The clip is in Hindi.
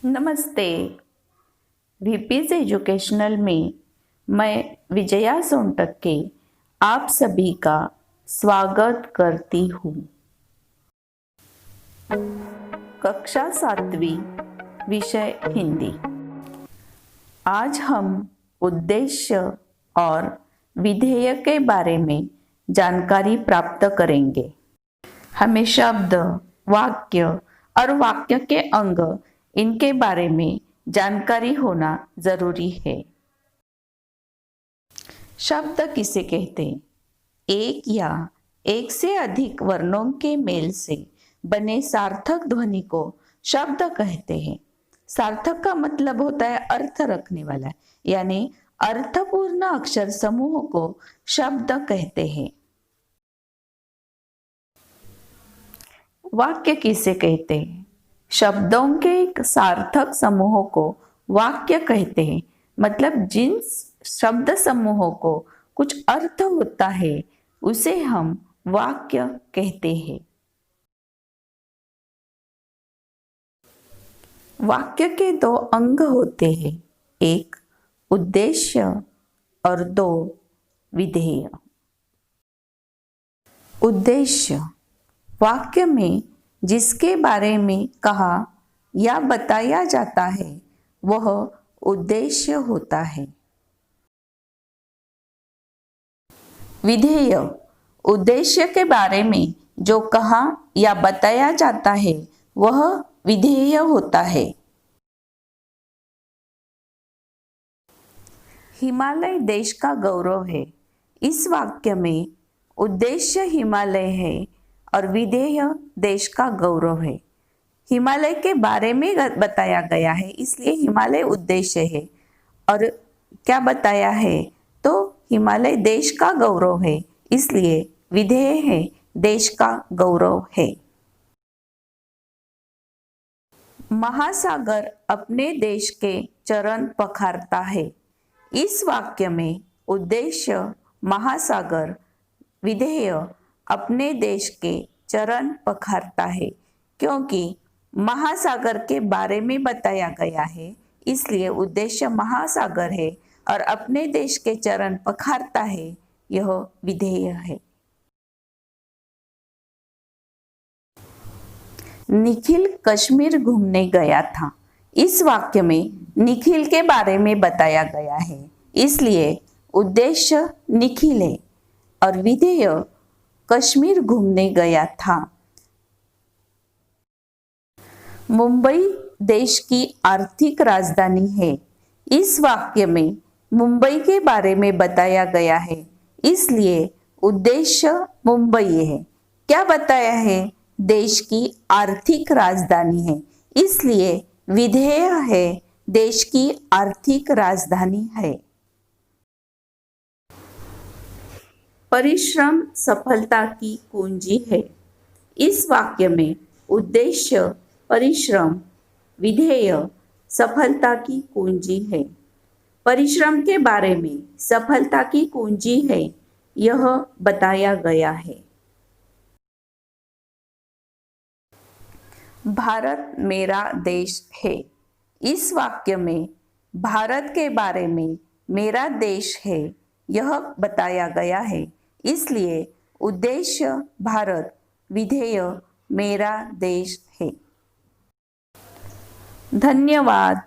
नमस्ते। वीपीज एजुकेशनल में मैं विजया सोनटक्के आप सभी का स्वागत करती हूँ। कक्षा 7वीं, विषय हिंदी। आज हम उद्देश्य और विधेय के बारे में जानकारी प्राप्त करेंगे। हमें शब्द, वाक्य और वाक्य के अंग इनके बारे में जानकारी होना जरूरी है। शब्द किसे कहते हैं? एक या एक से अधिक वर्णों के मेल से बने सार्थक ध्वनि को शब्द कहते हैं। सार्थक का मतलब होता है अर्थ रखने वाला, यानी अर्थपूर्ण अक्षर समूह को शब्द कहते हैं। वाक्य किसे कहते हैं? शब्दों के एक सार्थक समूह को वाक्य कहते हैं। मतलब जिन शब्द समूहों को कुछ अर्थ होता है उसे हम वाक्य कहते हैं। वाक्य के दो अंग होते हैं, एक उद्देश्य और दो विधेय। उद्देश्य वाक्य में जिसके बारे में कहा या बताया जाता है वह उद्देश्य होता है। विधेय उद्देश्य के बारे में जो कहा या बताया जाता है वह विधेय होता है। हिमालय देश का गौरव है। इस वाक्य में उद्देश्य हिमालय है और विधेय देश का गौरव है। हिमालय के बारे में बताया गया है इसलिए हिमालय उद्देश्य है, और क्या बताया है तो हिमालय देश का गौरव है इसलिए विधेय है देश का गौरव है। महासागर अपने देश के चरण पखारता है। इस वाक्य में उद्देश्य महासागर, विधेय अपने देश के चरण पखारता है। क्योंकि महासागर के बारे में बताया गया है इसलिए उद्देश्य महासागर है और अपने देश के चरण पखारता है, यह विधेय है। निखिल कश्मीर घूमने गया था। इस वाक्य में निखिल के बारे में बताया गया है इसलिए उद्देश्य निखिल है और विधेय कश्मीर घूमने गया था। मुंबई देश की आर्थिक राजधानी है। इस वाक्य में मुंबई के बारे में बताया गया है इसलिए उद्देश्य मुंबई है। क्या बताया है? देश की आर्थिक राजधानी है इसलिए विधेय है देश की आर्थिक राजधानी है। परिश्रम सफलता की कुंजी है। इस वाक्य में उद्देश्य परिश्रम, विधेय सफलता की कुंजी है। परिश्रम के बारे में सफलता की कुंजी है यह बताया गया है। भारत मेरा देश है। इस वाक्य में भारत के बारे में मेरा देश है यह बताया गया है इसलिए उद्देश्य भारत, विधेय मेरा देश है। धन्यवाद।